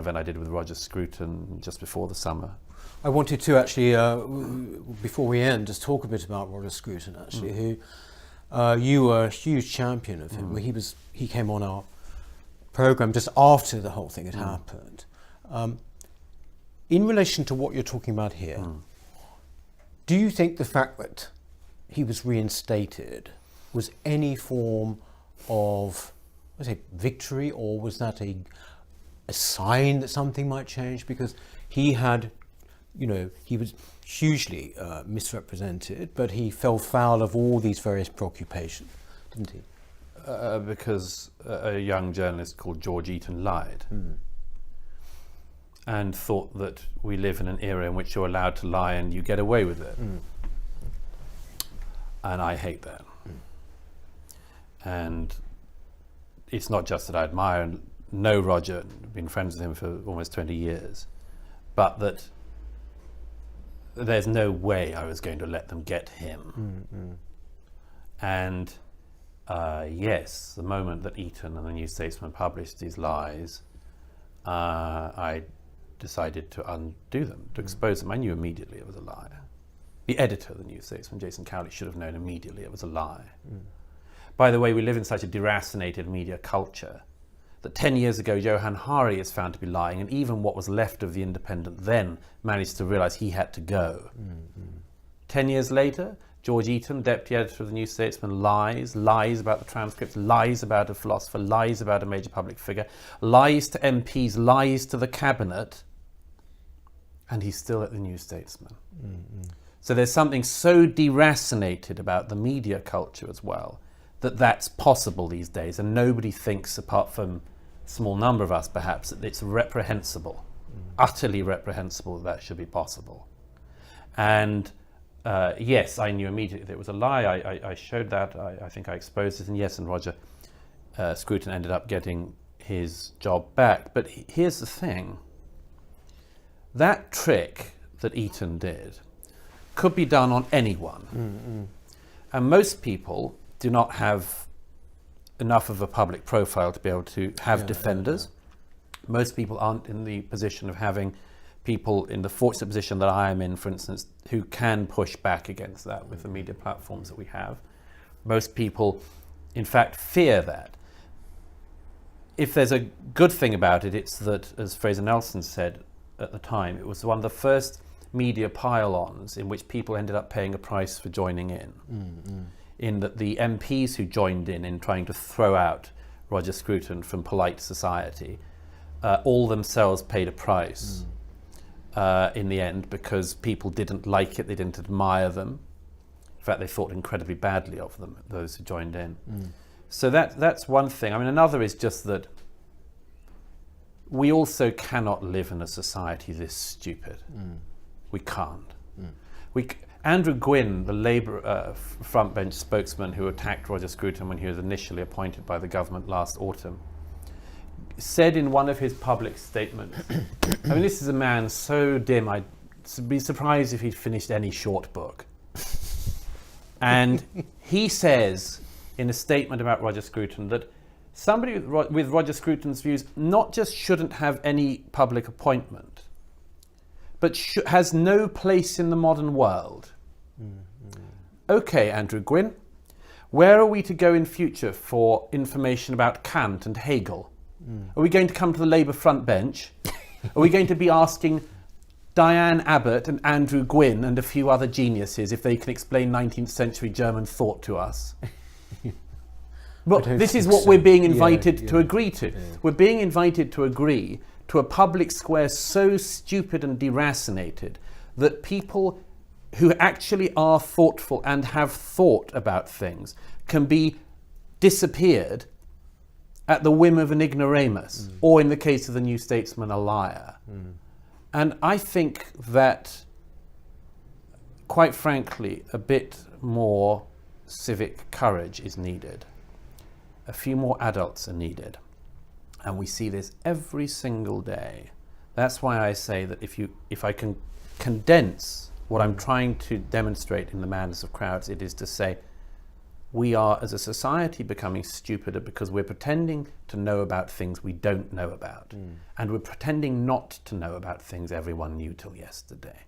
event I did with Roger Scruton just before the summer. I wanted to actually, before we end, just talk a bit about Roger Scruton, actually, who you were a huge champion of him. He came on our program just after the whole thing had happened. In relation to what you're talking about here, do you think the fact that he was reinstated was any form of, I say, victory, or was that a sign that something might change? Because he had, he was hugely misrepresented, but he fell foul of all these various preoccupations, didn't he? Because a young journalist called George Eaton lied and thought that we live in an era in which you're allowed to lie and you get away with it. And I hate that. And it's not just that I admire and know Roger, been friends with him for almost 20 years, but that there's no way I was going to let them get him. And yes, the moment that Eaton and the New Statesman published these lies, I decided to undo them, to expose them. I knew immediately it was a lie. The editor of the New Statesman, Jason Cowley, should have known immediately it was a lie. By the way, we live in such a deracinated media culture that 10 years ago Johann Hari is found to be lying, and even what was left of the Independent then managed to realise he had to go. 10 years later, George Eaton, deputy editor of the New Statesman, lies about the transcripts, lies about a philosopher, lies about a major public figure, lies to MPs, lies to the cabinet, and he's still at the New Statesman. So there's something so deracinated about the media culture as well, that that's possible these days, and nobody thinks, apart from a small number of us perhaps, that it's reprehensible, utterly reprehensible that should be possible. And yes, I knew immediately that it was a lie. I showed that, I think I exposed it, and yes, and Roger Scruton ended up getting his job back. But here's the thing, that trick that Eaton did could be done on anyone. And most people do not have enough of a public profile to be able to have defenders. Most people aren't in the position of having people in the fortunate position that I am in, for instance, who can push back against that with the media platforms that we have. Most people, in fact, fear that. If there's a good thing about it, it's that, as Fraser Nelson said at the time, it was one of the first media pile-ons in which people ended up paying a price for joining in. In that the MPs who joined in trying to throw out Roger Scruton from polite society, all themselves paid a price in the end, because people didn't like it, they didn't admire them. In fact, they thought incredibly badly of them, those who joined in. So that's one thing. I mean, another is just that we also cannot live in a society this stupid. We can't. Andrew Gwynn, the Labour frontbench spokesman who attacked Roger Scruton when he was initially appointed by the government last autumn, said in one of his public statements, I mean, this is a man so dim, I'd be surprised if he'd finished any short book. And he says in a statement about Roger Scruton that somebody with Roger Scruton's views not just shouldn't have any public appointment, but has no place in the modern world. Okay, Andrew Gwynn, where are we to go in future for information about Kant and Hegel? Are we going to come to the Labour front bench? Are we going to be asking Diane Abbott and Andrew Gwynn and a few other geniuses if they can explain 19th century German thought to us? But this is what we're being invited to agree to. We're being invited to agree to a public square so stupid and deracinated that people who actually are thoughtful and have thought about things can be disappeared at the whim of an ignoramus, or in the case of the New Statesman, a liar. And I think that, quite frankly, a bit more civic courage is needed. A few more adults are needed. And we see this every single day. That's why I say that if I can condense what I'm trying to demonstrate in the madness of crowds, it is to say, we are, as a society, becoming stupider because we're pretending to know about things we don't know about. And we're pretending not to know about things everyone knew till yesterday.